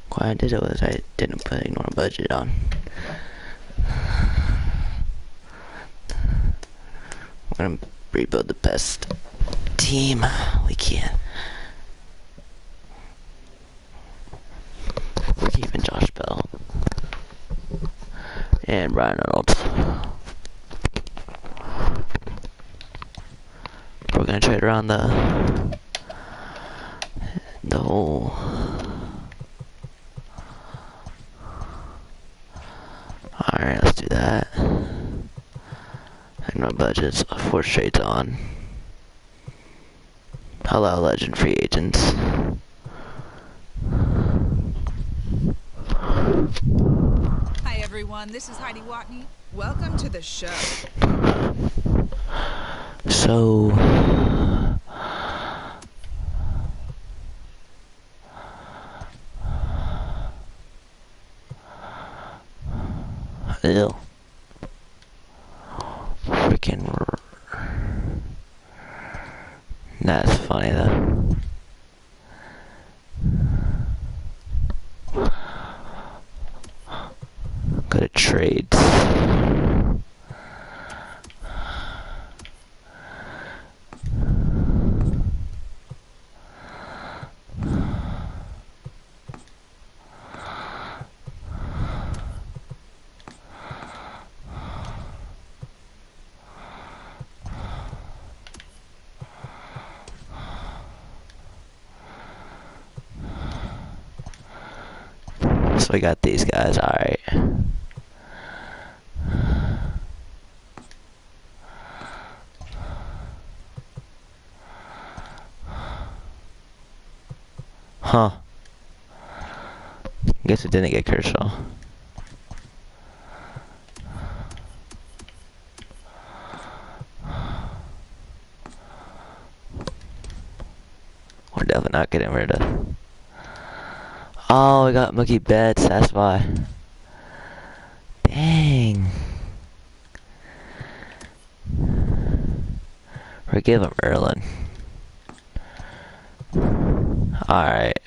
What I did was I didn't put any more budget on. We're gonna rebuild the best team we can. We're keeping Josh Bell and Brian Reynolds. We're gonna trade around the whole. Alright, let's do that. And my budget's 4 trades on. Hello, legend free agents. Hi everyone, this is Heidi Watney. Welcome to the show. So, ew. Freaking. That's funny though. Go to trades. So we got these guys, alright. Huh. Guess it didn't get Kershaw. We're definitely not getting rid of. Oh, we got Mookie Betts, that's why. Dang. We gave him Erlin. Alright.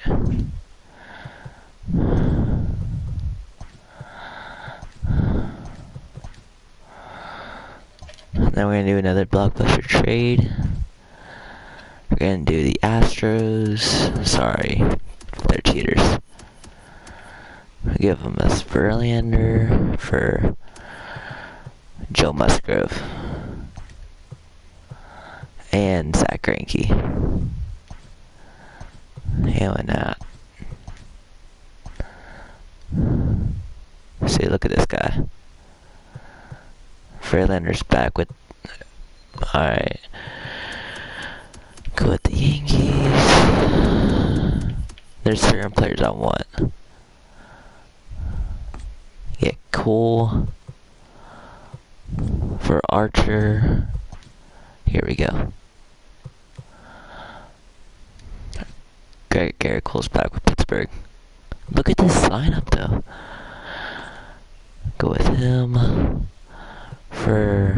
Then we're gonna do another blockbuster trade. We're gonna do the Astros. Sorry, they're cheaters. We'll give them a Verlander for Joe Musgrove and Zach Greinke. Hell not. See, look at this guy. Verlander's back with. Alright. Go with the Yankees. There's certain players I want. Get Cole for Archer. Here we go. Garrett Cole's back with Pittsburgh. Look at this lineup though. Go with him for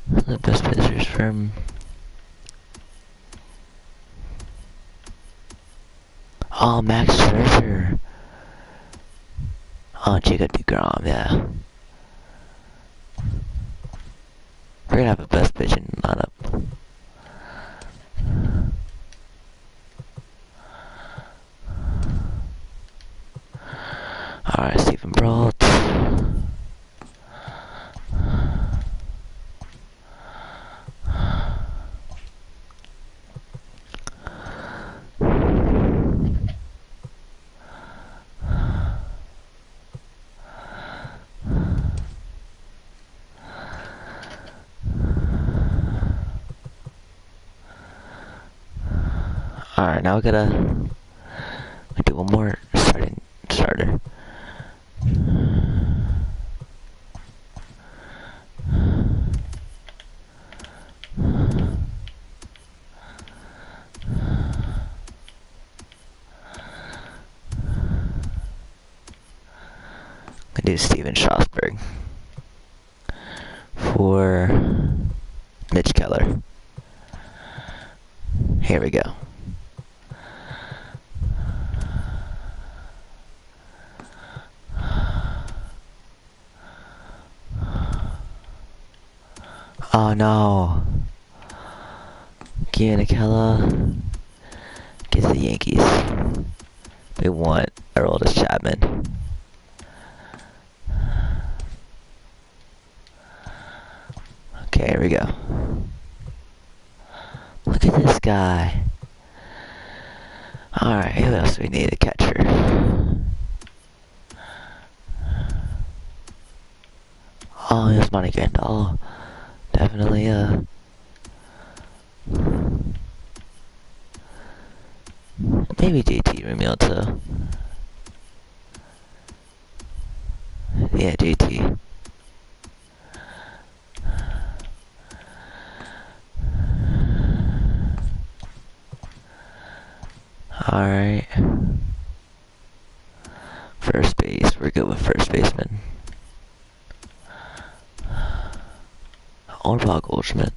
the best pitchers from. Oh, Max Scherzer. Oh, Jacob deGrom, yeah. We're gonna have a best pitching lineup. Alright, Stephen Brault. Alright, now we gotta do one more starter. I do Steven Strasburg for Mitch Keller. Here we go. Oh no. Gianakella gets the Yankees. They want Aroldis Chapman. Okay, here we go. Look at this guy. Alright, who else do we need? A catcher. Oh, here's Monty Grandal. Definitely, maybe JT Realmuto. Yeah, JT. Alright. First base. We're good with first baseman. Old Bog Goldschmidt.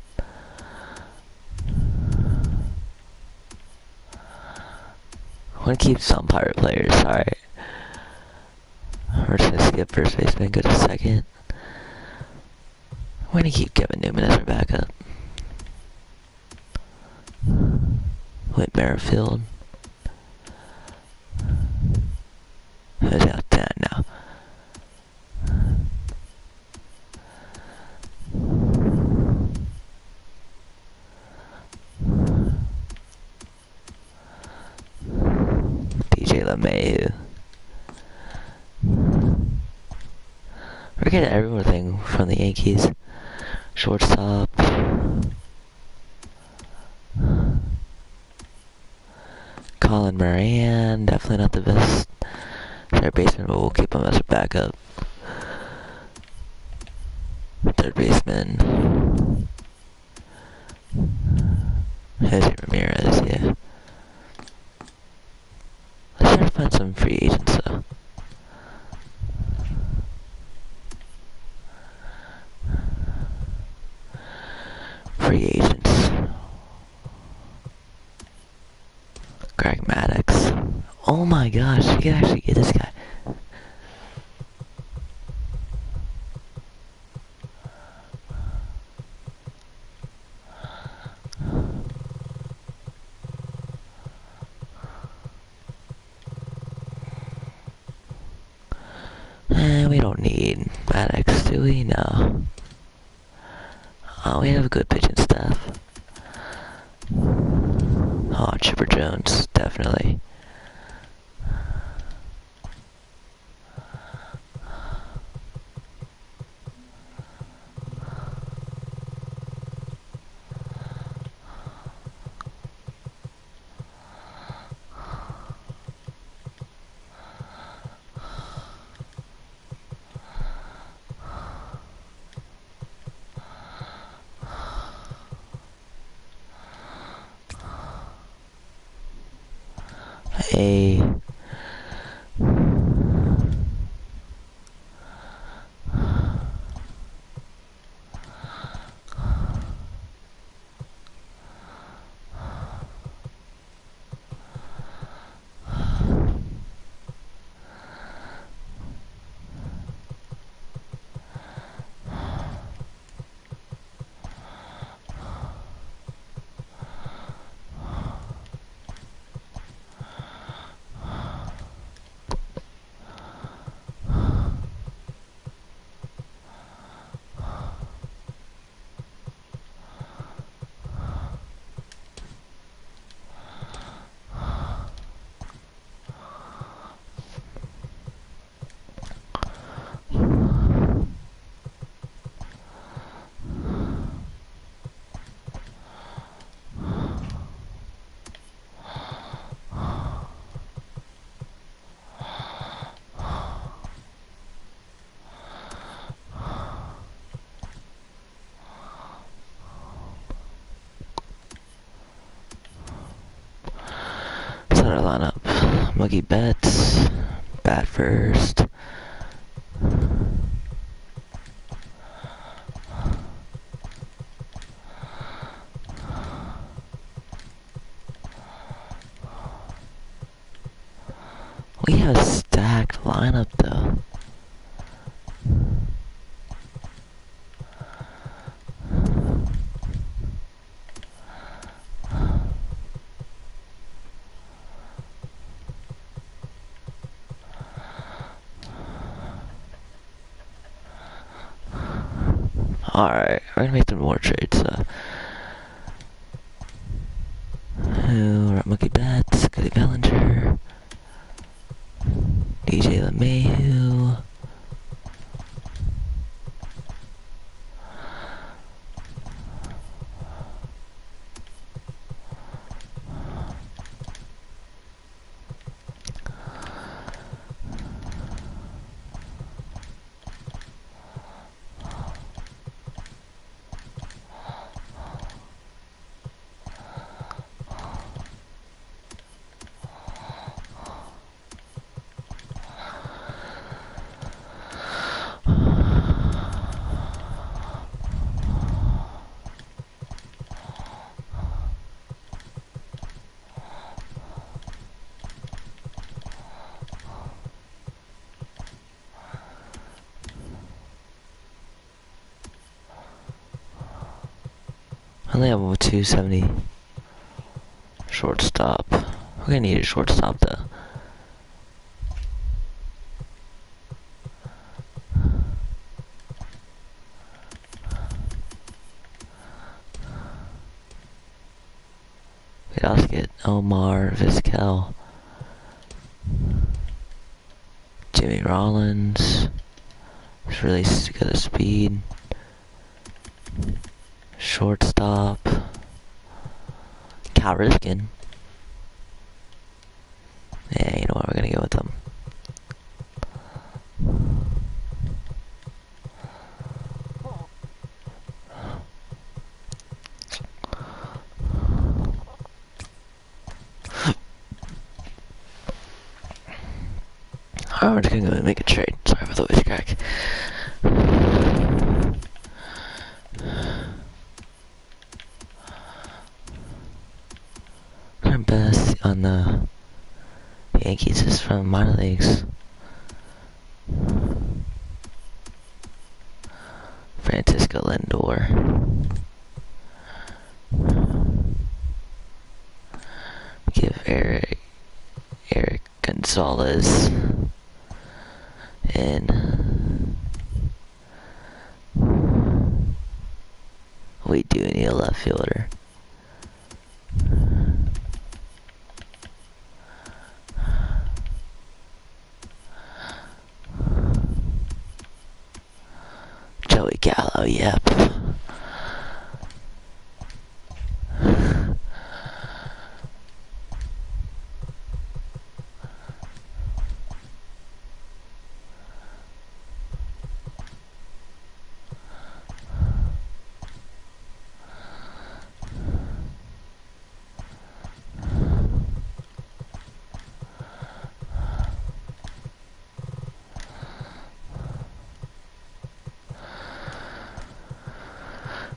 I want to keep some Pirate players. Alright. We're just gonna skip first baseman, go to second. We're gonna keep Kevin Newman as our backup. Whit Merrifield. Who's out there now? DJ LeMahieu. We're getting everything from the Yankees. Shortstop. Colin Moran, definitely not the best third baseman, but we'll keep him as a backup. Third baseman. Jose Ramirez, yeah. Let's try to find some free agents though. Free agents. Greg Maddox. Oh my gosh, we can actually get this guy. We don't need Maddox, do we? No. Oh, we have a good pitching staff. Oh, Chipper Jones, definitely. A starter lineup. Mookie Betts, bat first. We have a stacked lineup though. Alright, we're gonna make some more trades. Monkey Bats, Cody Bellinger, DJ LeMahieu. I only have a 270 shortstop. We're gonna need a shortstop though. We'd also get Omar Vizquel, Jimmy Rollins. It's really good at speed. Shortstop. Cal Ripken. Yeah, you know what? We're gonna go with them. Alright, we're just gonna go and make a trade. Sorry for the voice crack. Our best on the Yankees is from minor leagues. Francisco Lindor. Give Eric Gonzalez and we do need a left fielder. Joey Gallo, yep.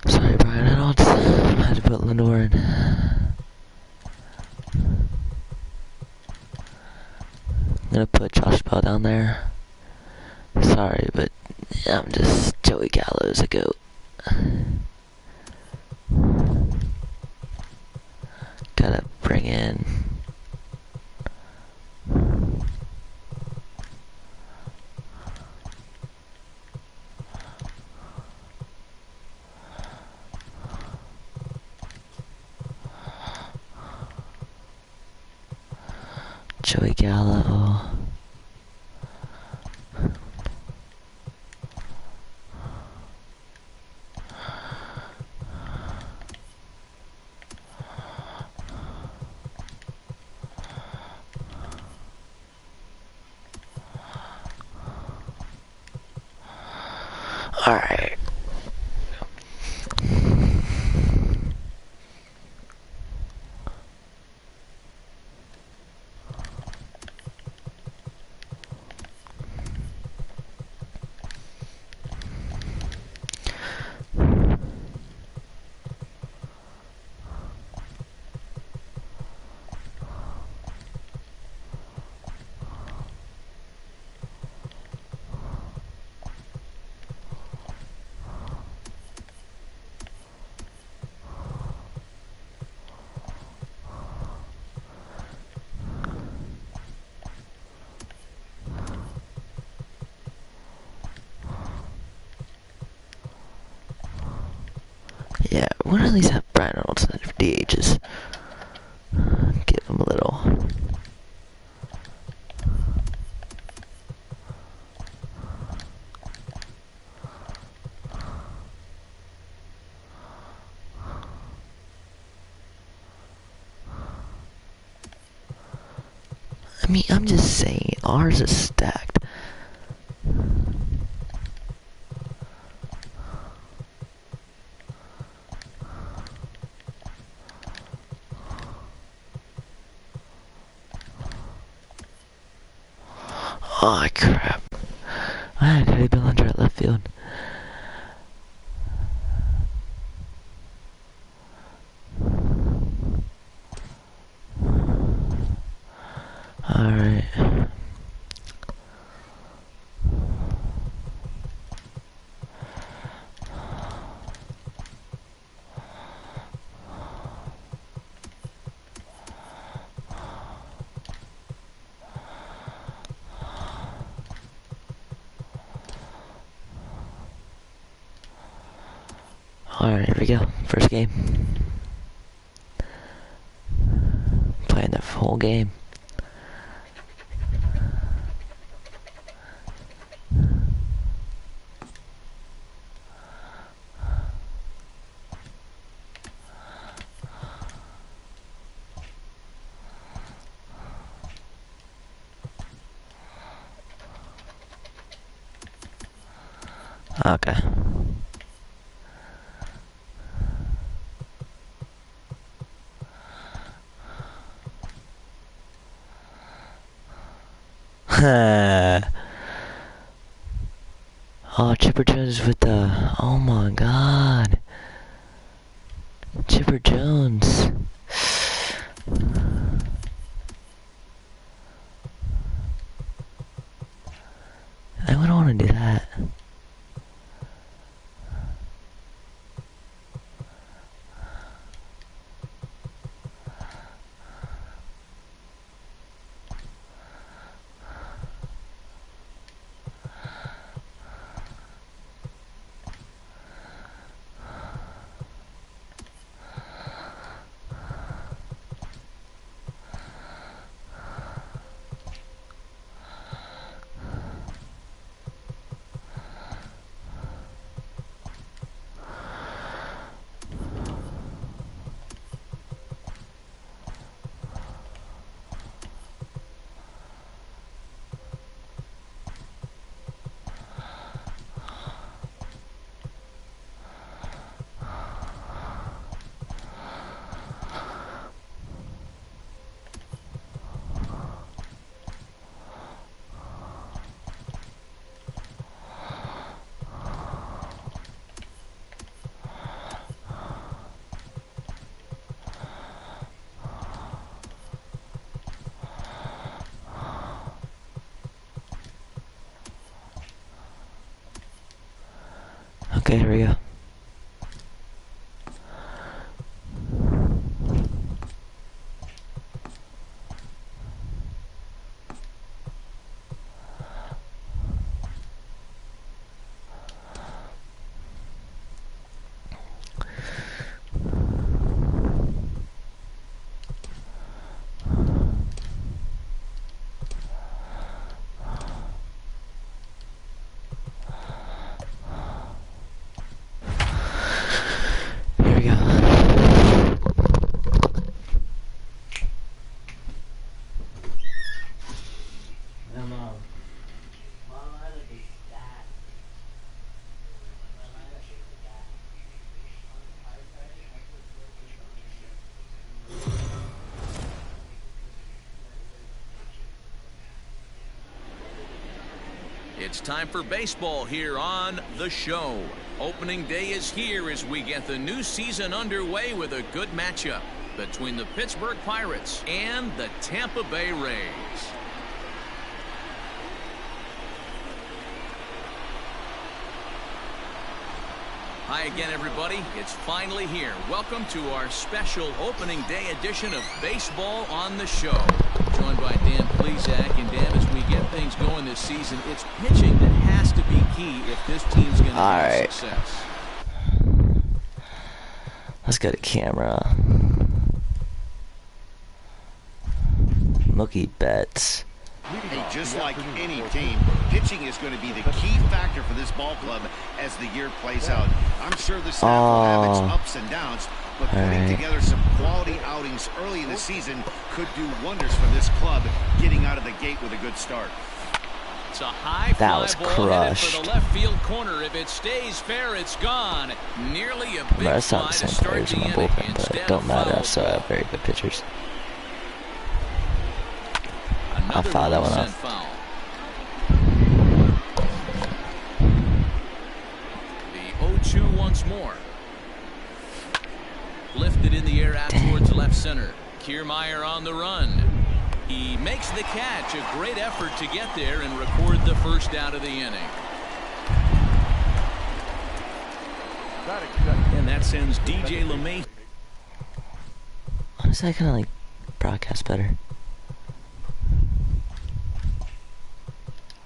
Sorry, Brian Reynolds. I had to put Lindor in. I'm gonna put Josh Bell down there. Sorry, but I'm just Joey Gallo's a goat. Gotta bring in Joey Gallo. Alright. least have Brian Reynolds for DHs. Give him a little. I mean, I'm just saying, ours is stacked. Oh crap. I gotta be under at left field. Alright. Alright, here we go. First game. Playing the whole game. Okay. Oh, Chipper Jones with the... Oh my god. Chipper Jones. I wouldn't want to do that. Okay, here we go. Here we go. It's time for baseball here on The Show. Opening day is here as we get the new season underway with a good matchup between the Pittsburgh Pirates and the Tampa Bay Rays. Hi again, everybody. It's finally here. Welcome to our special opening day edition of Baseball on The Show. Joined by Dan Plesac. And Dan, as we get things going this season, it's pitching that has to be key if this team's going to have success. Let's go to camera. Mookie Betts. Hey, just like any team, pitching is going to be the key factor for this ball club as the year plays out. I'm sure the staff will have its ups and downs, but putting together some quality outings early in the season could do wonders for this club getting out of the gate with a good start. It's a high fly ball headed for the left field corner. If it stays fair, it's gone. Nearly a big fly to start the inning. Bullpen, but it don't matter. So I have very good pitchers. I fouled that one off. Foul. The 0-2 once more. Lifted in the air out towards left center. Kiermaier on the run. He makes the catch. A great effort to get there and record the first out of the inning. And that sends DJ LeMay. Honestly, I kind of like broadcast better.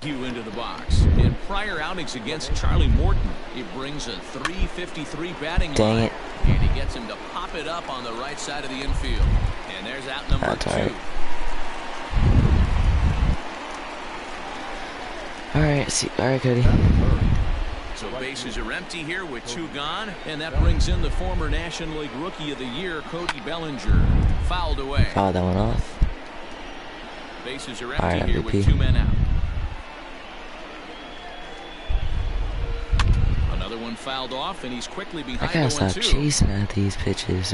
Into the box. In prior outings against Charlie Morton, he brings a .353 batting Dang line. it. And he gets him to pop it up on the right side of the infield. And there's out number 2. Right. All right, Cody. So bases are empty here with 2 gone, and that brings in the former National League Rookie of the Year, Cody Bellinger. Fouled away. Fouled that one off. Bases are empty here with 2 men out. Another one fouled off, and he's quickly behind. I gotta stop chasing at these pitches.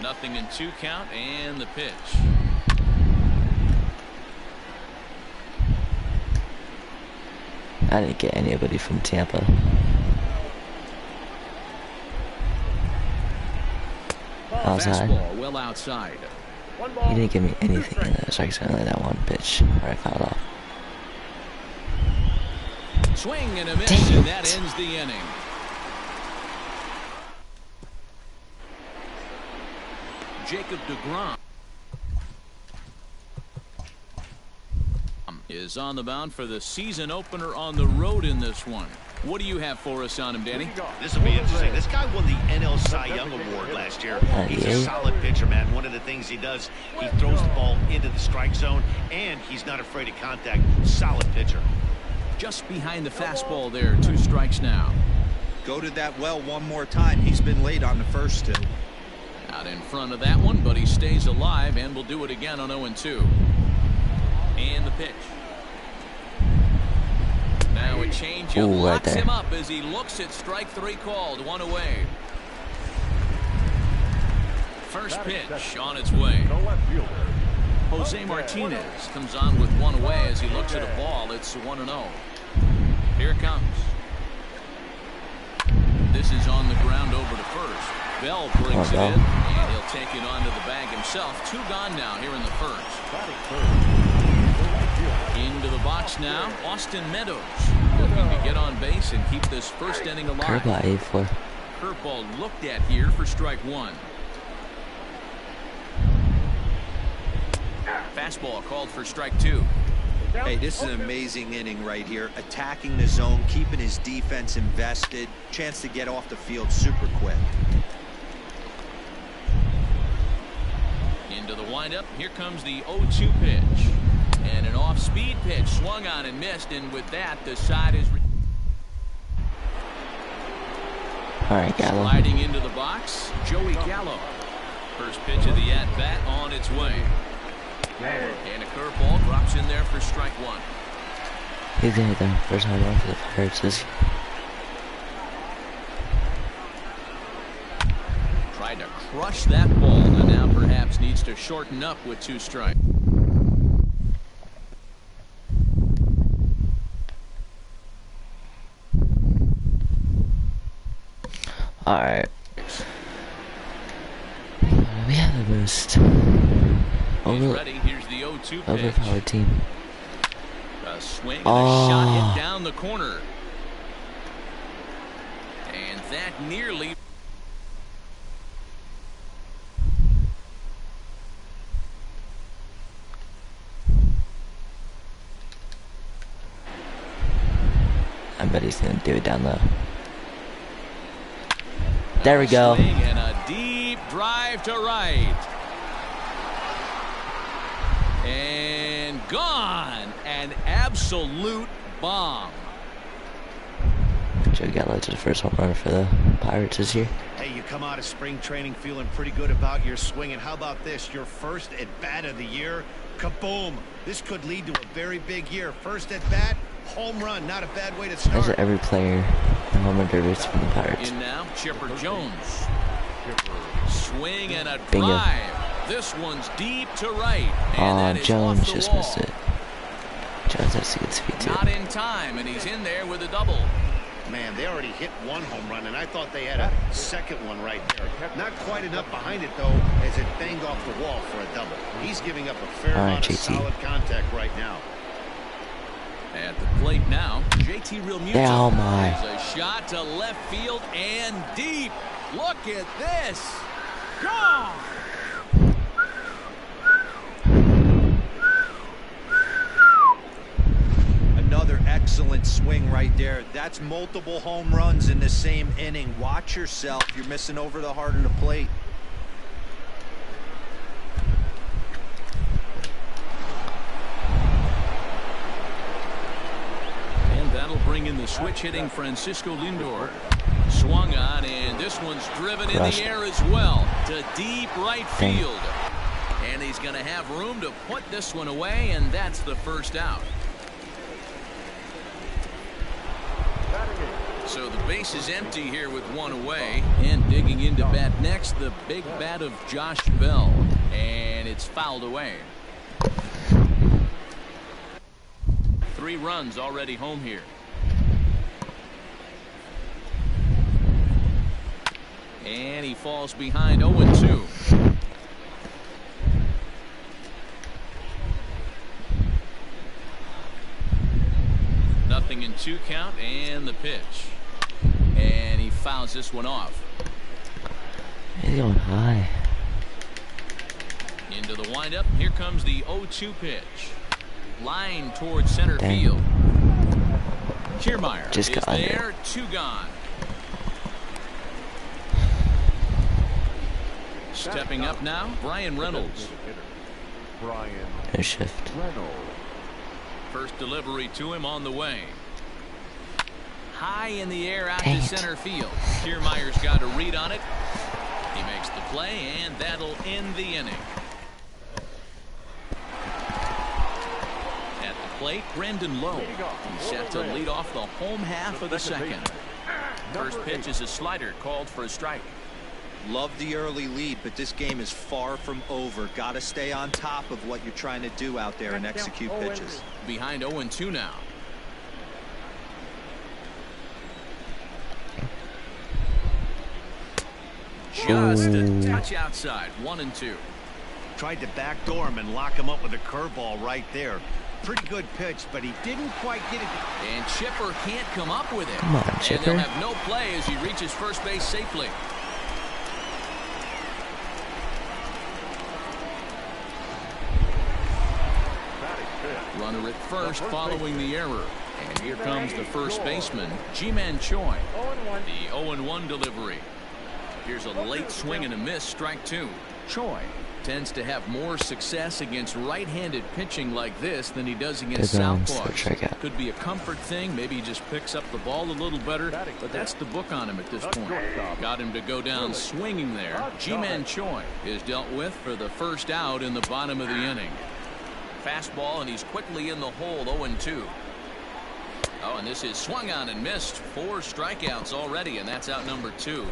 Nothing in 2 count, and the pitch. I didn't get anybody from Tampa. Outside. Well outside. He didn't give me anything in the strike zone, only that one pitch where I fouled off. Swing and a miss, and that ends the inning. Jacob deGrom is on the mound for the season opener on the road in this one. What do you have for us on him, Danny? This will be interesting. This guy won the NL Cy Young Award last year. He's a solid pitcher, man. One of the things he does, he throws the ball into the strike zone, and he's not afraid of contact. Solid pitcher. Just behind the fastball there. 2 strikes now. Go to that well one more time. He's been late on the first 2. Out in front of that one, but he stays alive and will do it again on 0-2. And the pitch. Now a changeup locks him up as he looks at strike 3 called. 1 away. First pitch on its way. Jose Martinez comes on with 1 away as he looks at a ball. It's 1-0. Here it comes. This is on the ground over to first. Bell brings it in, and he'll take it onto the bag himself. 2 gone now here in the first. Into the box now, Austin Meadows looking to get on base and keep this first inning alive. Curveball looked at here for strike 1. Fastball called for strike 2. Hey, this is an amazing inning right here. Attacking the zone, keeping his defense invested. Chance to get off the field super quick. Into the windup. Here comes the 0-2 pitch. And an off-speed pitch swung on and missed. And with that, the side is Gallo. Sliding into the box, Joey Gallo. First pitch of the at-bat on its way. And a curveball drops in there for strike 1. He's gonna hit the first home run for the Pirates. Tried to crush that ball, and now perhaps needs to shorten up with 2 strikes. Alright. We have the most Here's the 0-2 overpowered team. A swing and a shot hit down the corner. And that nearly. but he's gonna do it down low. There we go. Swing and a deep drive to right. And gone. An absolute bomb. Joe Gallo to the first home run for the Pirates this year. Hey, you come out of spring training feeling pretty good about your swing, and how about this? Your first at bat of the year. Kaboom! This could lead to a very big year. First at bat, home run. Not a bad way to start. There's every player in home run derbies from the Pirates. In now, Chipper Jones. Swing and a Bingo. drive. This one's deep to right. And that is Jones off the just wall. missed it. Jones has a good speed too. Not in time, and he's in there with a double. Man, they already hit one home run, and I thought they had a second one right there. Not quite enough behind it, though, as it banged off the wall for a double. He's giving up a fair amount of solid contact right now. At the plate now, JT Realmuto. Oh my. There's a shot to left field and deep. Look at this. Gone. Another excellent swing right there. That's multiple home runs in the same inning. Watch yourself. You're missing over the heart of the plate. And that'll bring in the switch hitting Francisco Lindor. Swung on, and this one's driven in the air as well to deep right field. And he's going to have room to put this one away, and that's the first out. So the base is empty here with one away, and digging into bat next, the big bat of Josh Bell, and it's fouled away. 3 runs already home here. And he falls behind 0-2. Nothing in 2 count, and the pitch. And he fouls this one off. He's going high. Into the windup. Here comes the 0-2 pitch. Line towards center field. Kiermaier Just is got under. there. 2 gone. Stepping up now, Brian Reynolds. No shift. First delivery to him on the way. High in the air out Dang to it. center field. Kiermaier's got a read on it. He makes the play, and that'll end the inning. At the plate, Brandon Lowe. He's set to lead off the home half of the second. First pitch is a slider called for a strike. Love the early lead, but this game is far from over. Got to stay on top of what you're trying to do out there and execute pitches. Behind 0-2 now. Just a touch outside. 1-2. Tried to backdoor him and lock him up with a curveball right there. Pretty good pitch, but he didn't quite get it. And Chipper can't come up with it. Come on, And Chipper. they'll have no play as he reaches first base safely. Runner at first following the error. And here comes the first baseman, Ji-Man Choi. The 0-1 delivery. Here's a late swing and a miss, strike 2. Choi tends to have more success against right-handed pitching like this than he does against southpaws. Could be a comfort thing. Maybe he just picks up the ball a little better, but that's the book on him at this point. Got him to go down swinging there. Ji-Man Choi is dealt with for the first out in the bottom of the inning. Fastball, and he's quickly in the hole. 0-2. Oh, and this is swung on and missed. 4 strikeouts already, and that's out number 2.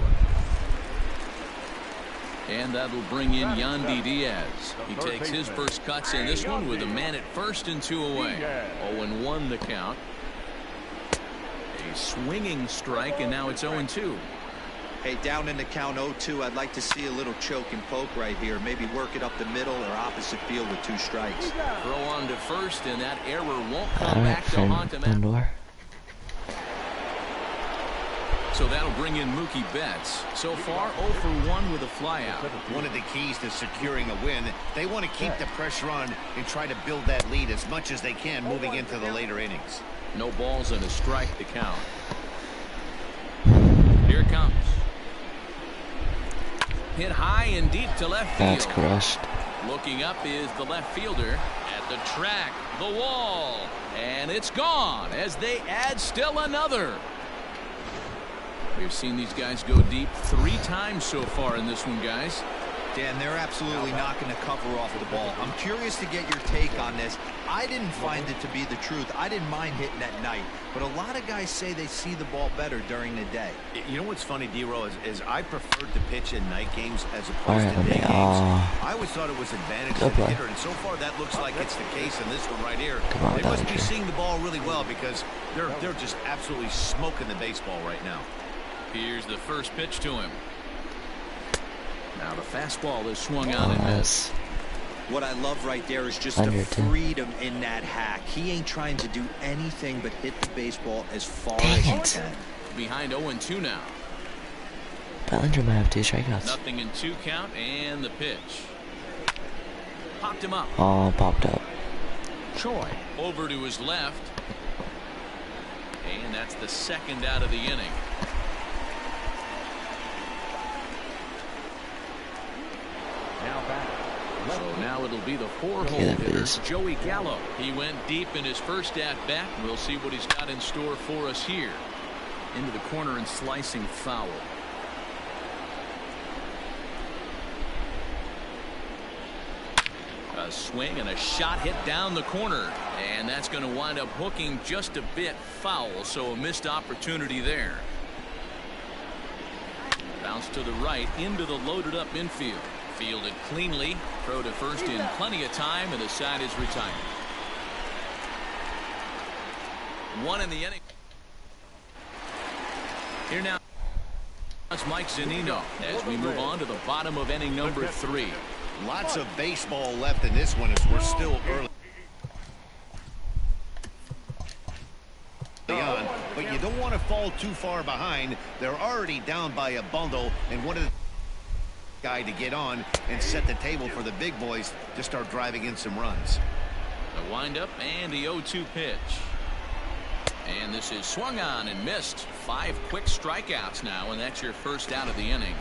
And that'll bring in Yandy Diaz. He takes his first cuts in this one with a man at first and 2 away. 0-1 the count. A swinging strike, and now it's 0-2. Hey, down in the count 0-2, I'd like to see a little choke and poke right here. Maybe work it up the middle or opposite field with 2 strikes. Throw on to first, and that error won't come back to haunt him. So that'll bring in Mookie Betts. So far, 0 for 1 with a flyout. One of the keys to securing a win, they want to keep the pressure on and try to build that lead as much as they can moving into the later innings. No balls and a strike to count. Here it comes. Hit high and deep to left field. That's crushed. Looking up is the left fielder at the track, the wall, and it's gone as they add still another. We've seen these guys go deep 3 times so far in this one, guys. Dan, they're absolutely not going to cover off the ball. I'm curious to get your take on this. I didn't find it to be the truth. I didn't mind hitting at night, but a lot of guys say they see the ball better during the day. You know what's funny, D-Row, is I preferred to pitch in night games as opposed to day games. I always thought it was advantage to the hitter, and so far that looks like it's the case in this one right here. They must be seeing the ball really well because they're just absolutely smoking the baseball right now. Here's the first pitch to him. Now the fastball is swung on and missed. What I love right there is just the freedom in that hack. He ain't trying to do anything but hit the baseball as far as he can. Behind 0-2 now. Bellinger might have 2 strikeouts. Nothing in 2 count and the pitch. Popped him up. Oh, popped up. Choi over to his left. And that's the second out of the inning. So now it'll be the 4-hole hitter, Joey Gallo. He went deep in his first at-bat. We'll see what he's got in store for us here. Into the corner and slicing foul. A swing and a shot hit down the corner. And that's going to wind up hooking just a bit foul, so a missed opportunity there. Bounce to the right into the loaded up infield. Fielded cleanly. Throw to first in plenty of time, and the side is retired. 1 in the inning. Here now is Mike Zunino as we move on to the bottom of inning number 3. Lots of baseball left in this one as we're still early on, but you don't want to fall too far behind. They're already down by a bundle, and one of the guy to get on and set the table for the big boys to start driving in some runs. The windup and the 0-2 pitch. And this is swung on and missed. 5 quick strikeouts now, and that's your first out of the inning.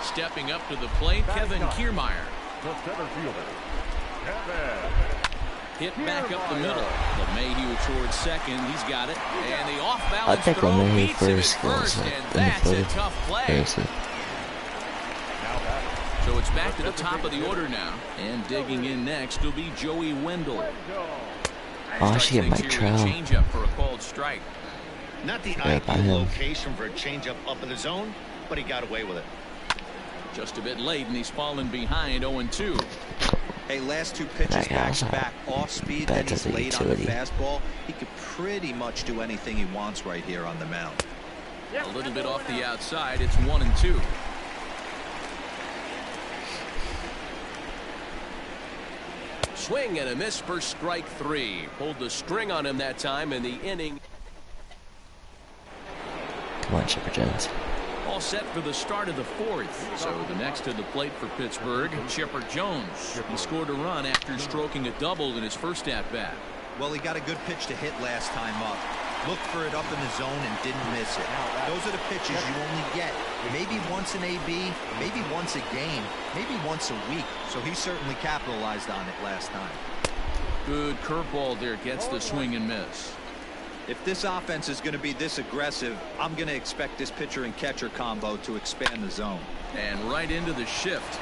Stepping up to the plate, Kevin Kiermaier. Hit back up the middle. LeMahieu towards second. He's got it. And the off-balance throw beats him at first, and that's a tough play. So it's back to the top of the order now. And digging in next will be Joey Wendell. Oh, I should get my trail. Changeup for a called strike. Not the ideal location for a changeup up in the zone, but he got away with it. Just a bit late, and he's fallen behind 0-2. Hey, last 2 pitches back off speed, then he's late on the fastball. He could pretty much do anything he wants right here on the mound. A little bit off the outside. It's 1-2. Swing and a miss for strike 3. Pulled the string on him that time in the inning. Come on, Chipper Jones. All set for the start of the 4th. So the next to the plate for Pittsburgh, Chipper Jones. He scored a run after stroking a double in his first at-bat. Well, he got a good pitch to hit last time up. Looked for it up in the zone and didn't miss it. Those are the pitches you only get maybe once in AB, maybe once a game, maybe once a week. So he certainly capitalized on it last time. Good curveball there, gets the swing and miss. If this offense is going to be this aggressive, I'm going to expect this pitcher and catcher combo to expand the zone. And right into the shift.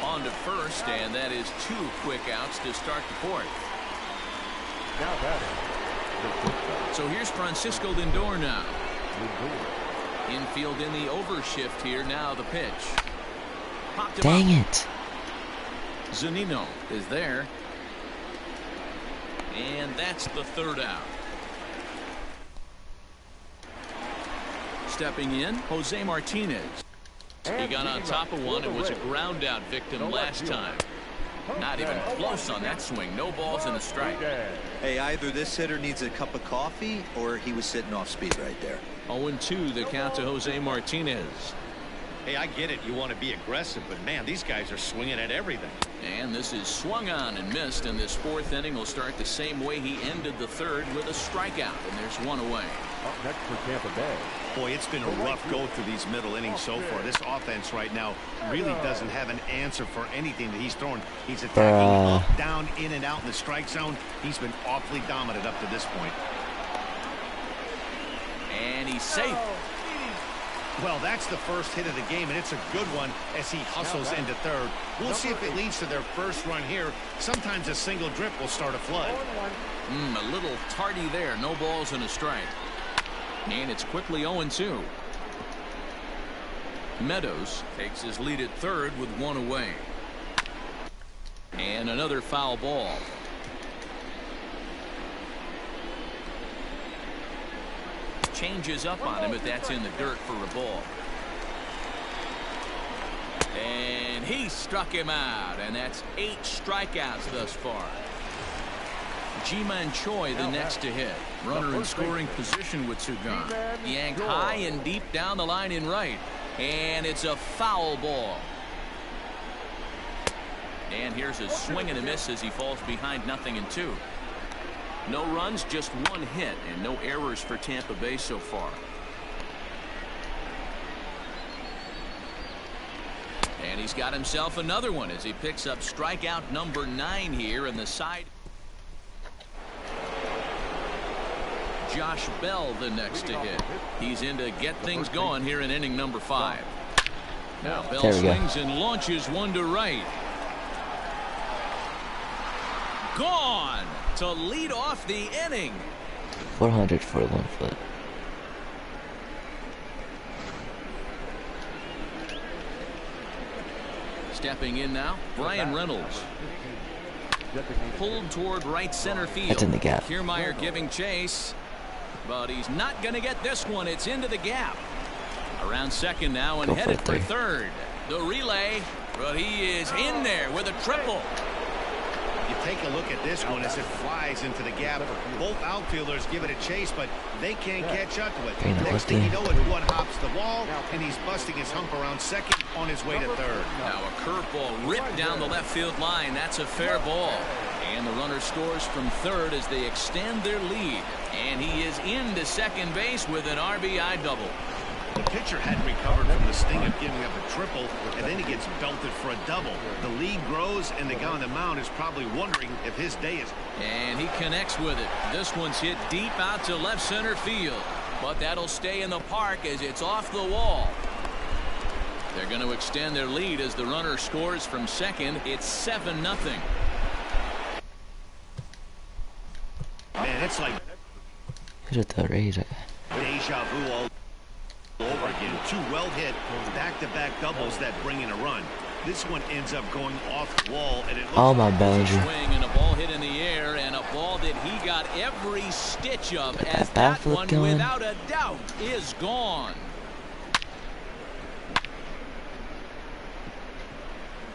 On to first, and that is 2 quick outs to start the 4th. Now batting. So here's Francisco Lindor now. Infield in the overshift here. Now the pitch. Popped him Dang up. it. Zunino is there. And that's the 3rd out. Stepping in, Jose Martinez. He got on top of one and was a ground out victim last time. Not even close on that swing. No balls and a strike. Hey, either this hitter needs a cup of coffee or he was sitting off speed right there. 0-2 the count to Jose Martinez. Hey, I get it. You want to be aggressive, but man, these guys are swinging at everything. And this is swung on and missed, and this fourth inning will start the same way he ended the third, with a strikeout, and there's one away. Up next for Tampa Bay. Boy, it's been a rough go through these middle innings so far. This offense right now really doesn't have an answer for anything that he's throwing. He's attacking up, down, in and out in the strike zone. He's been awfully dominant up to this point. And he's safe. Well, that's the first hit of the game, and it's a good one as he hustles into third. We'll see if it leads to their first run here. Sometimes a single drip will start a flood. A little tardy there. No balls and a strike. And it's quickly 0-2. Meadows takes his lead at third with one away. And another foul ball. Changes up on him, but that's in the dirt for a ball. And he struck him out, and that's 8 strikeouts thus far. Ji-Man Choi the next to hit. Runner in scoring position with Sugan. Yanked high and deep down the line in right. And it's a foul ball. And here's a swing and a miss as he falls behind 0-2. No runs, just one hit, and no errors for Tampa Bay so far. And he's got himself another one as he picks up strikeout number 9 here in the side. Josh Bell the next to hit. He's in to get things going here in inning number 5. Now Bell swings and launches one to right. Gone to lead off the inning. 400 for 1 foot. Stepping in now, Brian Reynolds. Pulled toward right center field. That's in the gap. Kiermaier giving chase, but he's not going to get this one. It's into the gap. Around second now and headed for third. The relay, but he is in there with a triple. You take a look at this one as it flies into the gap. Both outfielders give it a chase, but they can't catch up to it. Next thing you know it, one hops the wall, and he's busting his hump around second on his way to third. Now a curveball ripped down the left field line. That's a fair ball. And the runner scores from third as they extend their lead. And he is into second base with an RBI double. The pitcher hadn't recovered from the sting of giving up a triple, and then he gets belted for a double. The lead grows, and the guy on the mound is probably wondering if his day is. And he connects with it. This one's hit deep out to left center field. But that'll stay in the park as it's off the wall. They're going to extend their lead as the runner scores from second. It's 7-0. Man, it's like Who's at the Rays? deja vu all over again. 2 well hit back-to-back doubles that bring in a run. This one ends up going off the wall, and it looks Oh my like Bellinger. Swing and a ball hit in the air, and a ball that he got every stitch of, as that one without a doubt is gone.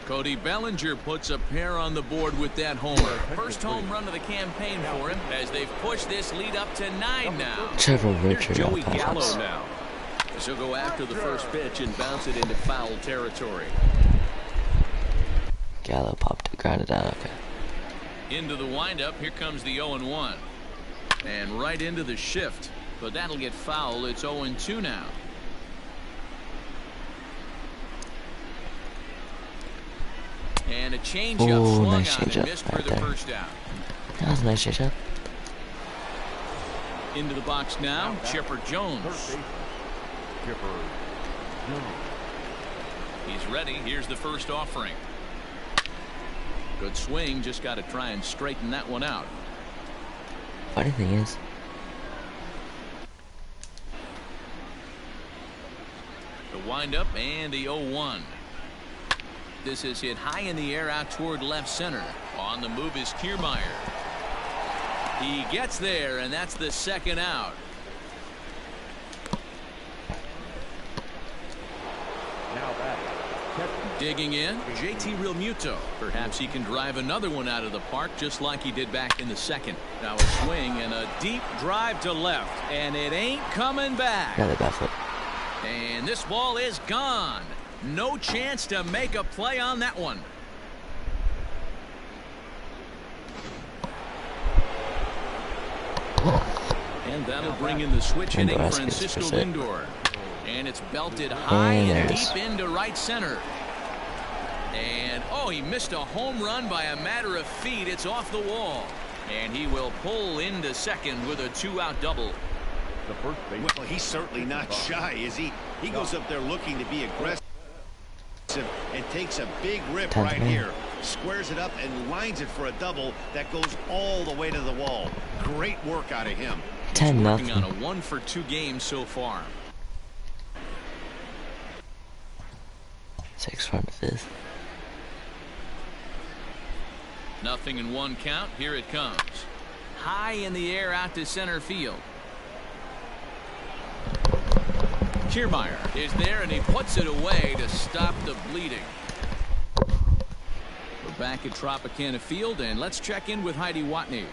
Cody Bellinger puts a pair on the board with that homer. First home run of the campaign for him as they've pushed this lead up to 9 now. Trevor Here's Richard. Joey Gallo now. She'll go after the first pitch and bounce it into foul territory. Gallo popped it, grounded out. Okay. Into the windup. Here comes the 0-1. And right into the shift. But that'll get foul. It's 0-2 now. And a changeup swung nice on and changeup missed for right the there. first out. That was a nice changeup. Into the box now, Chipper Jones. He's ready. Here's the first offering. Good swing. Just got to try and straighten that one out. Funny thing is, The windup and the 0-1. This is hit high in the air out toward left center. On the move is Kiermaier. He gets there, and that's the second out. Digging in, JT Realmuto. Perhaps he can drive another one out of the park just like he did back in the second. Now a swing and a deep drive to left, and it ain't coming back. another bad foot. And this ball is gone. No chance to make a play on that one. And that'll bring in the switch hitting Francisco Lindor. And it's belted high and deep into right center. And, oh, he missed a home run by a matter of feet. It's off the wall. And he will pull into second with a 2-out double. Well, he's certainly not shy, is he? He goes up there looking to be aggressive and takes a big rip right here. Squares it up and lines it for a double that goes all the way to the wall. Great work out of him. 10-0. Working on a 1-for-2 game so far. 6 from 5th. Nothing in 1 count. Here it comes. High in the air out to center field. Kiermaier is there and he puts it away to stop the bleeding. We're back at Tropicana Field and let's check in with Heidi Watney.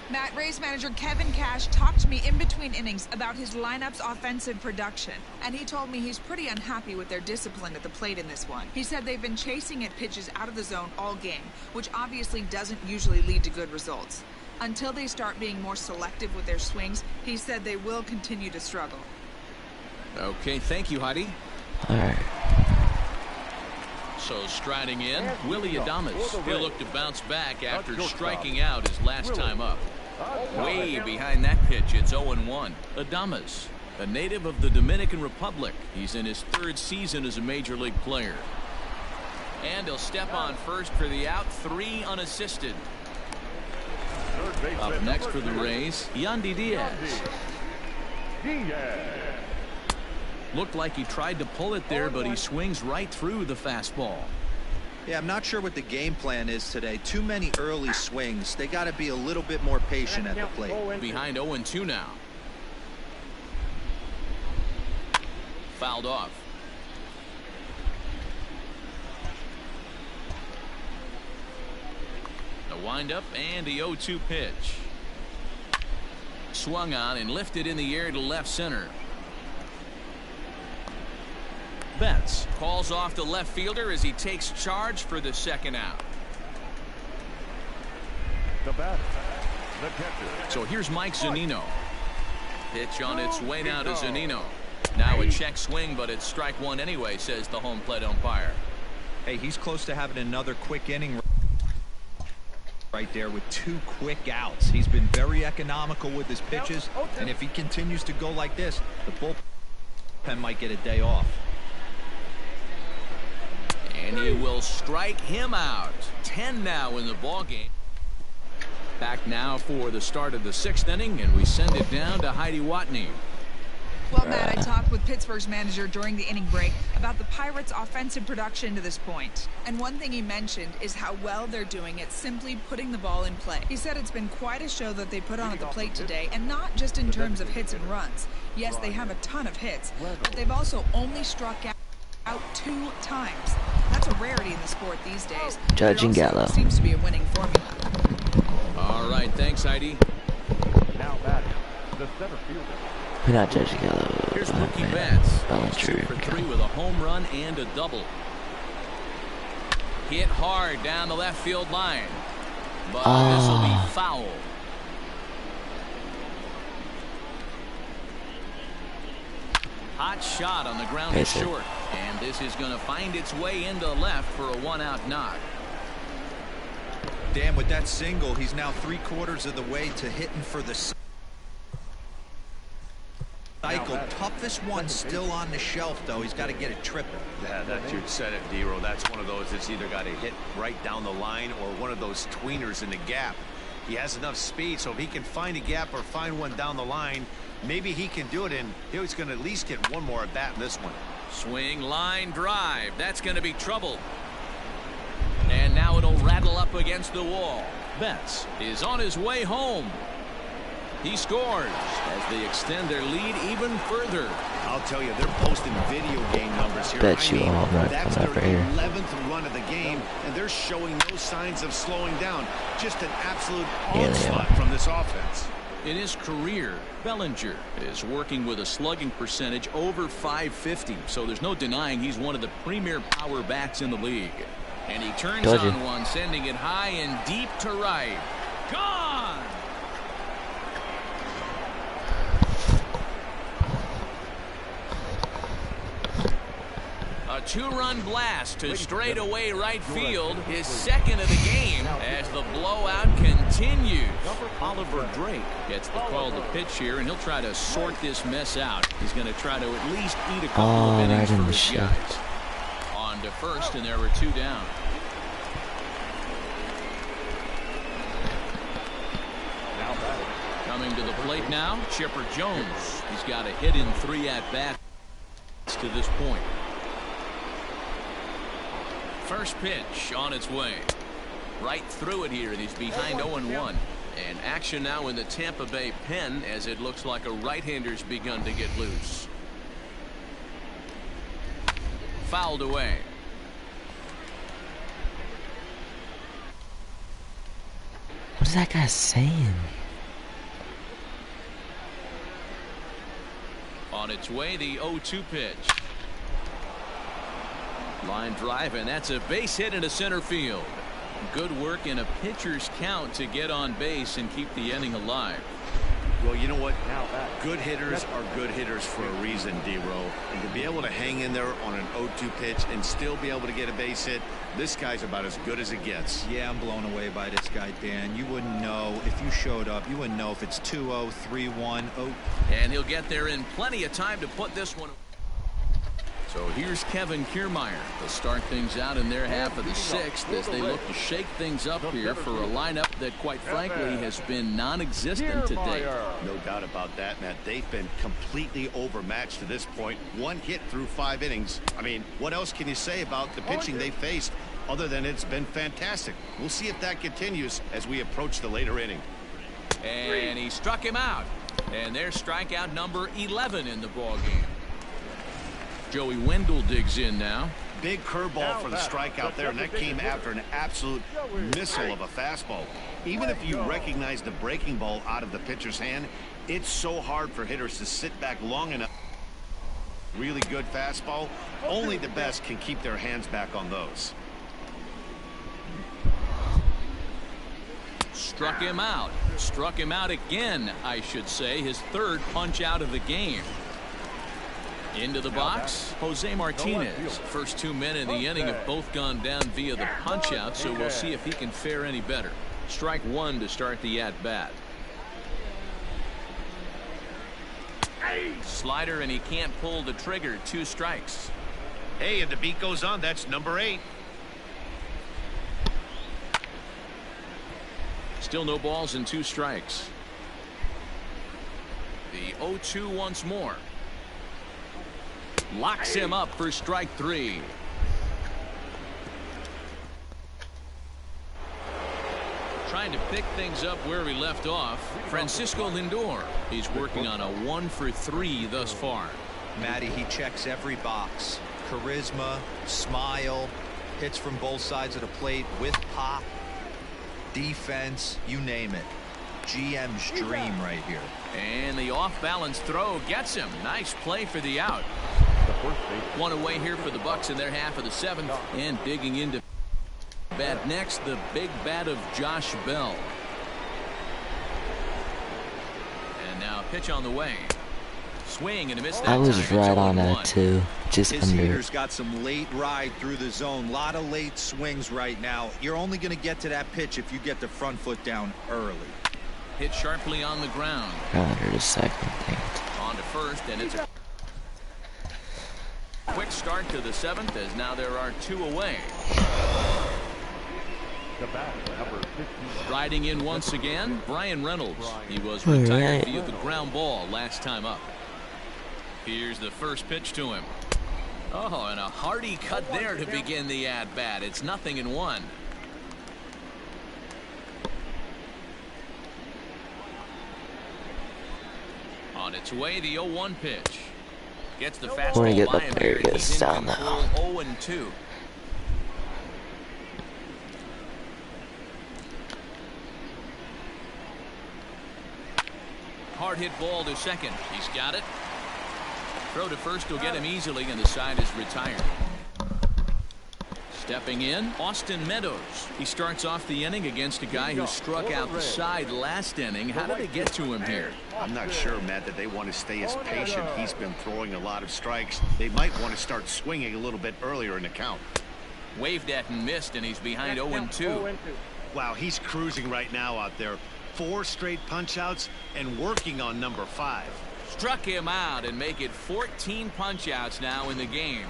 Matt, Rays manager Kevin Cash talked to me in between innings about his lineup's offensive production, and he told me he's pretty unhappy with their discipline at the plate in this one. He said they've been chasing at pitches out of the zone all game, which obviously doesn't usually lead to good results. Until they start being more selective with their swings, he said they will continue to struggle. Okay, thank you, Heidi. All right. So striding in, Willie Adames. He'll look to bounce back after striking out his last time up. Way behind that pitch, it's 0-1. Adames, a native of the Dominican Republic. He's in his 3rd season as a major league player. And he'll step on first for the out, 3 unassisted. Up next for the Rays, Yandy Diaz. Looked like he tried to pull it there, but he swings right through the fastball. Yeah, I'm not sure what the game plan is today. Too many early swings. They got to be a little bit more patient at the plate. Behind 0-2 now. Fouled off. A windup and the 0-2 pitch. Swung on and lifted in the air to left center. Betts calls off the left fielder as he takes charge for the 2nd out. The batter, the catcher. So here's Mike Zunino. Pitch on its way now to Zunino. Now a check swing, but it's strike 1 anyway, says the home plate umpire. Hey, he's close to having another quick inning right there with 2 quick outs. He's been very economical with his pitches, and if he continues to go like this, the bullpen might get a day off. And he will strike him out. 10 now in the ballgame. Back now for the start of the 6th inning, and we send it down to Heidi Watney. Well, Matt, I talked with Pittsburgh's manager during the inning break about the Pirates' offensive production to this point. And one thing he mentioned is how well they're doing at simply putting the ball in play. He said it's been quite a show that they put on at the plate today, and not just in terms of hits and runs. Yes, they have a ton of hits, but they've also only struck out 2 times. That's a rarity in the sport these days. Judging Gallo. Seems to be a winning formula. All right, thanks, Heidi. Now batting, the center fielder. We're not judging Gallo. Here's Mookie Betts. Ballinger. 2 for 3 with a home run and a double. Hit hard down the left field line. But this will be foul. Hot shot on the ground to short. And this is going to find its way into left for a 1-out knock. Dan, with that single, he's now 3/4 of the way to hitting for the cycle. Toughest one still on the shelf, though. He's got to get it tripping. Yeah, that you said it, D-Row. That's one of those that's either got to hit right down the line or one of those tweeners in the gap. He has enough speed, so if he can find a gap or find one down the line, maybe he can do it, and he's going to at least get one more at bat in this one. Swing, line, drive. That's going to be trouble. And now it'll rattle up against the wall. Betts is on his way home. He scores as they extend their lead even further. I'll tell you, they're posting video game numbers here. Bet you all right that's from their over here. 11th run of the game, and they're showing no signs of slowing down. Just an absolute Yeah, onslaught from this offense. In his career, Bellinger is working with a slugging percentage over .550, so there's no denying he's one of the premier power bats in the league. And he turns on one, sending it high and deep to right. Gone! A two-run blast to straightaway right field, his second of the game as the blowout continues. Oliver Drake gets the call to pitch here, and he'll try to sort this mess out. He's going to try to at least eat a couple of innings for his guys. On to first, and there were two down. Coming to the plate now, Chipper Jones. He's got a hit in 3 at-bats to this point. First pitch on its way. Right through it here, and he's behind 0-1. And action now in the Tampa Bay pen as it looks like a right-hander's begun to get loose. Fouled away. What is that guy saying? On its way, the 0-2 pitch. Line drive, and that's a base hit into center field. Good work in a pitcher's count to get on base and keep the inning alive. Well, you know what? Good hitters are good hitters for a reason, D-Row. And to be able to hang in there on an 0-2 pitch and still be able to get a base hit, this guy's about as good as it gets. Yeah, I'm blown away by this guy, Dan. You wouldn't know if you showed up. You wouldn't know if it's 2-0, 3-1, 0. And he'll get there in plenty of time to put this one. So here's Kevin Kiermaier. They'll start things out in their half of the 6th as they look to shake things up here for a lineup that, quite frankly, has been non-existent to date. No doubt about that, Matt. They've been completely overmatched to this point. 1 hit through 5 innings. I mean, what else can you say about the pitching they faced other than it's been fantastic? We'll see if that continues as we approach the later inning. And he struck him out. And there's strikeout number 11 in the ballgame. Joey Wendell digs in now. Big curveball for the strikeout there, and that came after an absolute missile of a fastball. Even if you recognize the breaking ball out of the pitcher's hand, it's so hard for hitters to sit back long enough. Really good fastball. Only the best can keep their hands back on those. Struck him out. Struck him out again, I should say. His 3rd punch out of the game. Into the box, Jose Martinez. First 2 men in the inning have both gone down via the punch out, so we'll see if he can fare any better. Strike 1 to start the at bat. Slider, and he can't pull the trigger. 2 strikes. Hey, and the beat goes on. That's number 8. Still no balls and 2 strikes. The 0-2 once more. Locks him up for strike 3. Trying to pick things up where we left off. Francisco Lindor. He's working on a 1 for 3 thus far. Matty, he checks every box. Charisma, smile, hits from both sides of the plate with pop, defense, you name it. GM's dream right here. And the off-balance throw gets him. Nice play for the out. One away here for the Bucks in their half of the 7th. And digging into bat next, the big bat of Josh Bell. And now pitch on the way. Swing and a miss that I was time. right on that too. Just His under. hitters got some late ride through the zone. A lot of late swings right now. You're only going to get to that pitch if you get the front foot down early. Hit sharply on the ground. Under the 2nd. On to first, and it's a quick start to the 7th as now there are 2 away. Riding in once again, Brian Reynolds. He was retired via the ground ball last time up. Here's the first pitch to him. Oh, and a hearty cut there to begin the at-bat. It's 0-1. On its way, the 0-1 pitch. Gets the fastball by him here. He's in control, 0-2. hard hit ball to second. He's got it. Throw to first will get him easily, and the side is retired. Stepping in, Austin Meadows. He starts off the inning against a guy who struck out the side last inning. How did they get to him here? I'm not sure, Matt, that they want to stay as patient. He's been throwing a lot of strikes. They might want to start swinging a little bit earlier in the count. Waved at and missed, and he's behind 0-2. Wow, he's cruising right now out there. 4 straight punch-outs and working on number 5. Struck him out and make it 14 punch-outs now in the game.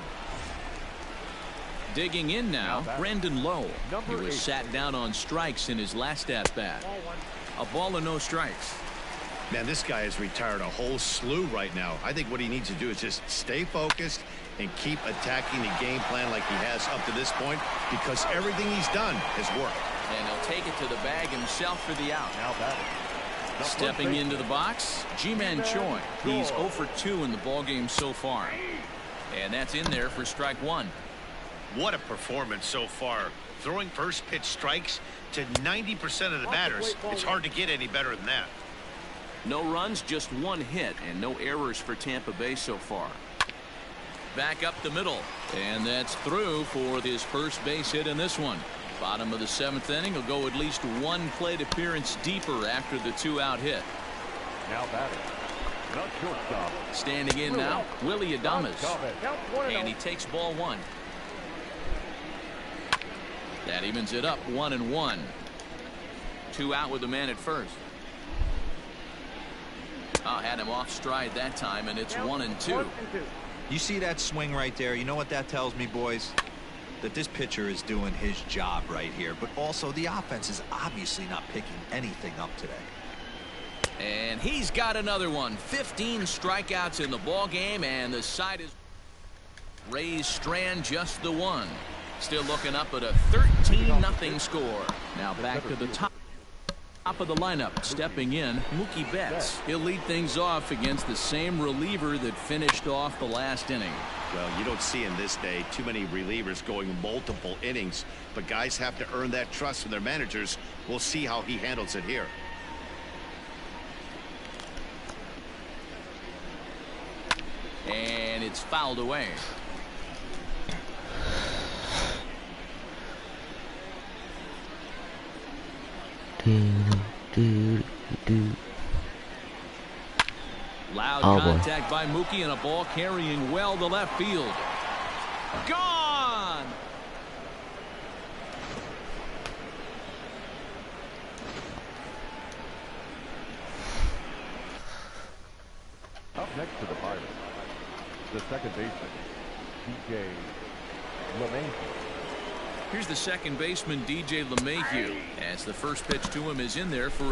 Digging in now, Brendan Lowe. He was sat down on strikes in his last at-bat. A ball and no strikes. Man, this guy has retired a whole slew right now. I think what he needs to do is just stay focused and keep attacking the game plan like he has up to this point, because everything he's done has worked. And he'll take it to the bag himself for the out. Stepping into the box, Ji-Man Choi. He's 0 for 2 in the ballgame so far. And that's in there for strike 1. What a performance so far. Throwing first pitch strikes to 90% of the batters. It's hard to get any better than that. No runs, just 1 hit, and no errors for Tampa Bay so far. Back up the middle, and that's through for his first base hit in this one. Bottom of the 7th inning. Will go at least 1 plate appearance deeper after the 2-out hit. Now batting, not shortstop. Standing in now, Willie Adames. And he takes ball 1. That evens it up 1-1. 2 out with the man at first. Had him off stride that time, and it's 1-2. You see that swing right there? You know what that tells me, boys? That this pitcher is doing his job right here, but also the offense is obviously not picking anything up today. And he's got another one. 15 strikeouts in the ball game, and the side is Rays Strand just the 1. Still looking up at a 13-0 score. Now back to the top of the lineup. Stepping in, Mookie Betts. He'll lead things off against the same reliever that finished off the last inning. Well, you don't see in this day too many relievers going multiple innings, but guys have to earn that trust from their managers. We'll see how he handles it here. And it's fouled away. Loud contact by Mookie, and a ball carrying well to left field. Gone! Up next to the Pirates, the second baseman, DJ LeMahieu. Here's the second baseman, DJ LeMahieu, as the first pitch to him is in there for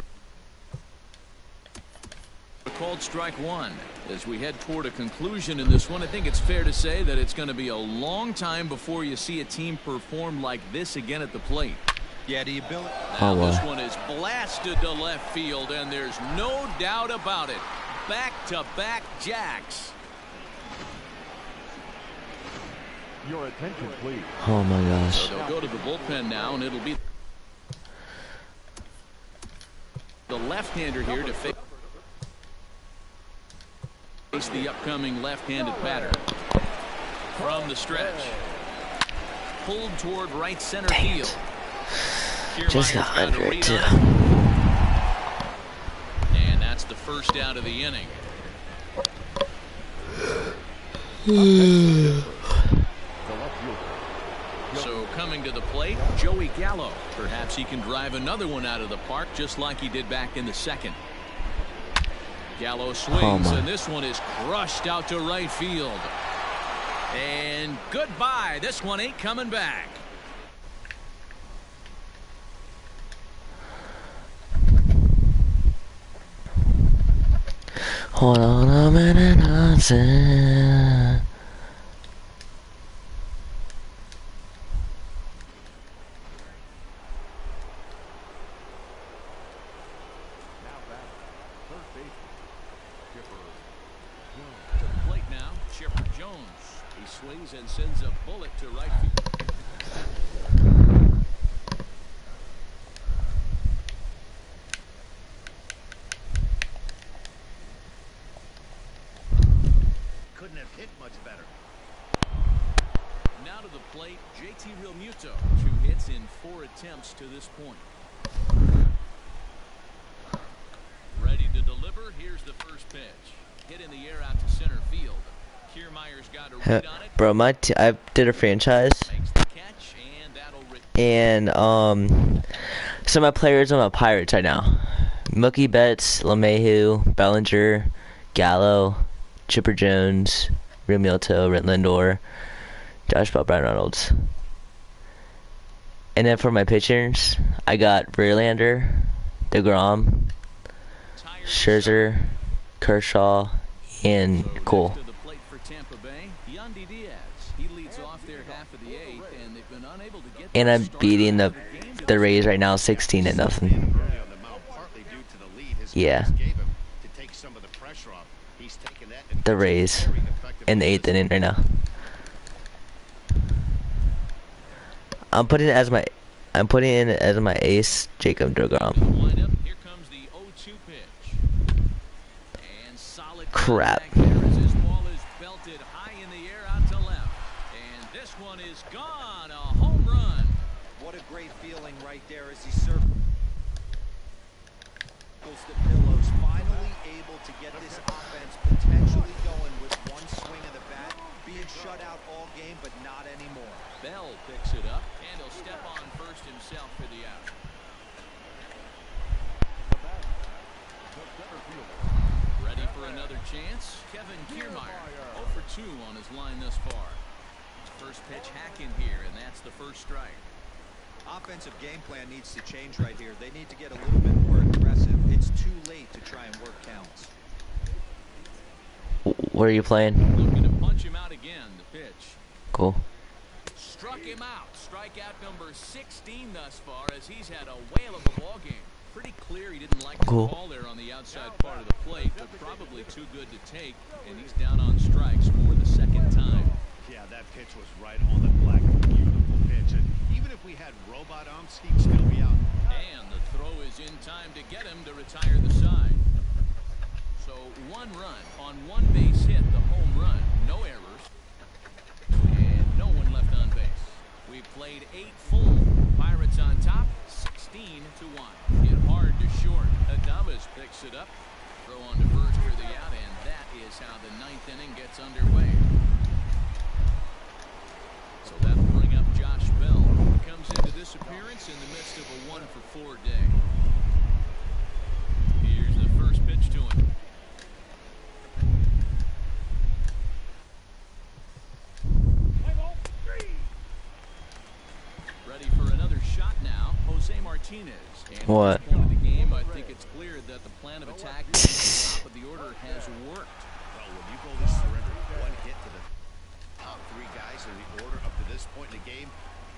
a called strike 1. As we head toward a conclusion in this one, I think it's fair to say that it's going to be a long time before you see a team perform like this again at the plate. Yeah, the ability. Now this one is blasted to left field, and there's no doubt about it. Back-to-back jacks. Your attention, please. Oh my gosh. So they'll go to the bullpen now, and it'll be the left-hander here to face the upcoming left-handed batter. From the stretch. Pulled toward right center field. Just got under it too. And that's the first out of the inning. So coming to the plate, Joey Gallo. Perhaps he can drive another one out of the park just like he did back in the second. Gallo swings, and this one is crushed out to right field. And goodbye. This one ain't coming back. Hold on a minute, Hudson. Plate now, Chipper Jones. He swings and sends a bullet to right field. hit much better. Now to the plate, JT Realmuto. 2 hits in 4 attempts to this point. Ready to deliver. Here's the first pitch. Hit in the air out to center field. Kiermaier's got a read on it. Bro, I did a franchise, Makes the catch, and that'll and some of my players are on my Pirates right now. Mookie Betts, LeMahieu, Bellinger, Gallo, Chipper Jones, Realmuto, Rent Lindor, Josh Bell, Brian Reynolds. And then for my pitchers, I got Verlander, DeGrom, Scherzer, Kershaw, and Cole. And I'm beating the Rays right now, 16-0. Yeah. The Rays in the 8th inning right now. I'm putting in as my ace, Jacob DeGrom. Crap. What a great feeling right there as he circles the pillows, finally able to get this offense potentially going with one swing of the bat, being shut out all game, but not anymore. Bell picks it up, and he'll step on first himself for the out. Ready for another chance? Kevin Kiermaier, 0 for 2 on his line thus far. First pitch hacking here, and that's the first strike. Offensive game plan needs to change right here. They need to get a little bit more aggressive. It's too late to try and work counts. Where are you playing? Looking to punch him out again, the pitch. Cool. Struck him out. Strikeout number 16 thus far, as he's had a whale of a ball game. Pretty clear he didn't like the ball there on the outside part of the plate, but probably too good to take, and he's down on strikes for the 2nd time. Yeah, that pitch was right on the black. Beautiful pitch. And even if we had robot umps, he'd still be out. And the throw is in time to get him to retire the side. So 1 run on 1 base hit, the home run. No errors. And no one left on base. We've played 8 full. Pirates on top, 16-1. Hit hard to short. Adames picks it up. Throw on to first for the out, and that is how the 9th inning gets underway. So that'll bring up Josh Bell, who comes into this appearance in the midst of a 1 for 4 day. Here's the first pitch to him. Ready for another shot now, Jose Martinez. And What? at this point of the game, I think it's clear that the plan of attack at the top of the order has worked. Well, when you go to surrender 1 hit to the top 3 guys in the order up to this point in the game,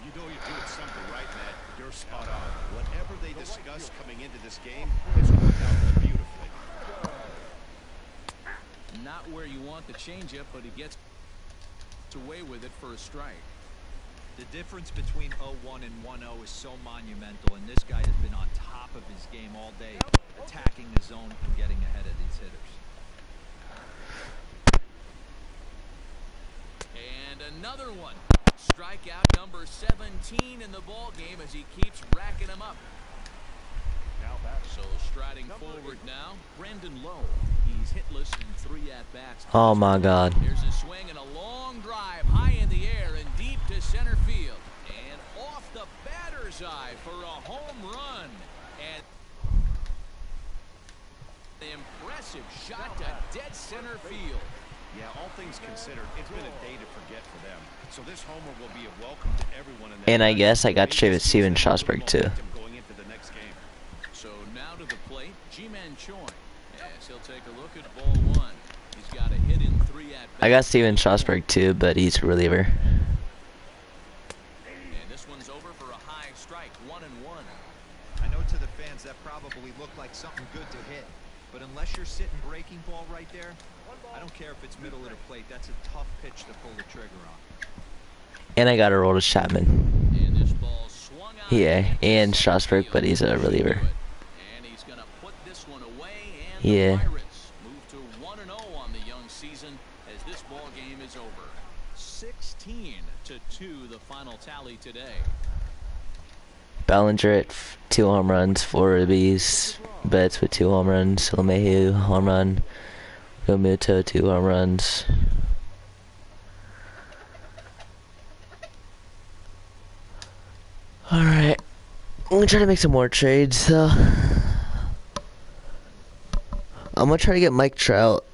you know you're doing something right, Matt. You're spot on. Whatever they discussed coming into this game has worked out beautifully. Not where you want the changeup, but he gets away with it for a strike. The difference between 0-1 and 1-0 is so monumental, and this guy has been on top of his game all day, attacking the zone and getting ahead of these hitters. And another one. Strikeout number 17 in the ball game as he keeps racking them up. So striding forward now, Brandon Lowe. He's hitless in 3 at-bats. Oh my God. There's a swing and a long drive high in the air and deep to center field. And off the batter's eye for a home run. And an impressive shot to dead center field. Yeah, all things considered, it's been a day to forget for them. So this homer will be a welcome to everyone in that. And I guess I got to trade with Steven Strasburg too. Going into the next game. So now to the plate, Ji-Man Choi. As he'll take a look at ball 1. He's got a hit in 3 at-bats. I got Steven Strasburg too, but he's a reliever. And this one's over for a high strike, 1-1. I know to the fans that probably looked like something good to hit, but unless you're sitting breaking ball right there, I don't care if it's middle of the plate. That's a tough pitch to pull the trigger on. And I got a roll to Chapman. And this ball swung out. Yeah, and Strasburg, but he's a reliever. And he's going to put this one away, and Yeah. the Pirates move to 1-0 on the young season as as this ball game is over. 16-2 the final tally today. Ballinger at 2 home runs, 4 ribbies. Betts with 2 home runs. LeMahieu, home run. Gomuto, 2 home runs. Alright. I'm gonna try to make some more trades, so. I'm gonna try to get Mike Trout.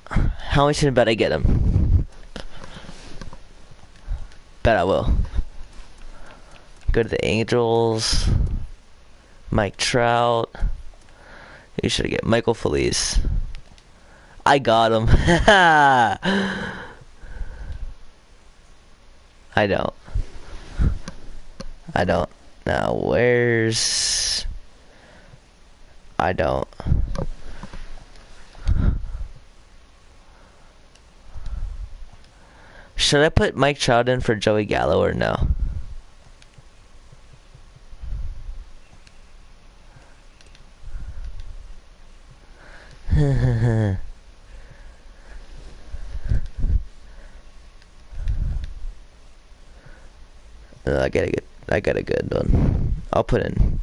How much in a bet I get him? Bet I will. Go to the Angels. Mike Trout. You should get Michael Feliz. I got him. I don't. Now, where's... I don't. Should I put Mike Trout in for Joey Gallo or no? I got a good one. I'll put in.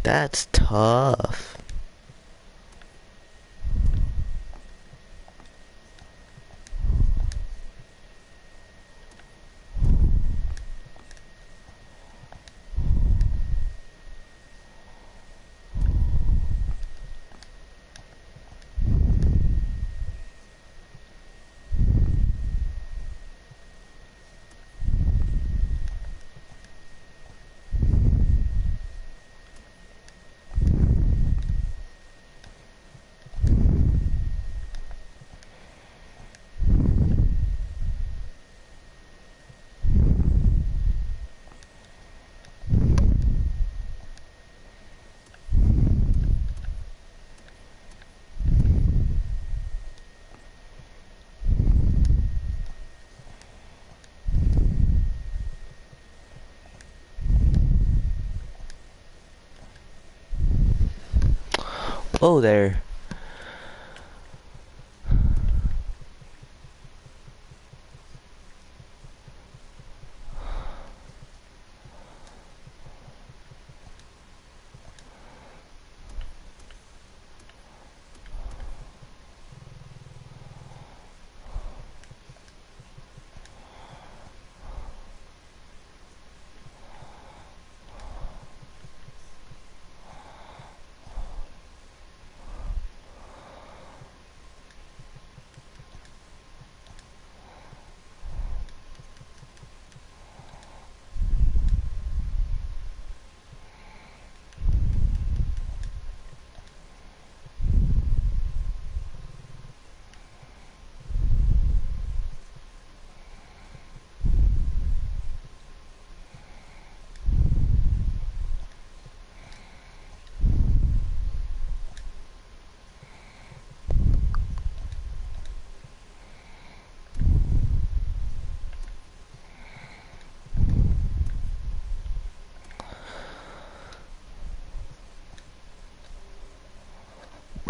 That's tough. Whoa there.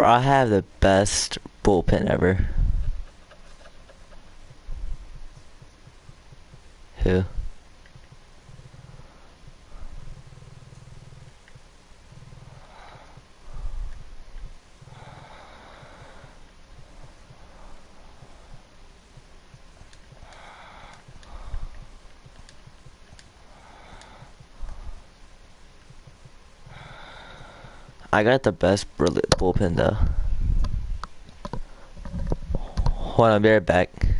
Bro, I have the best bullpen ever. Who? I got the best bullpen though. Hold on, I'll be right back.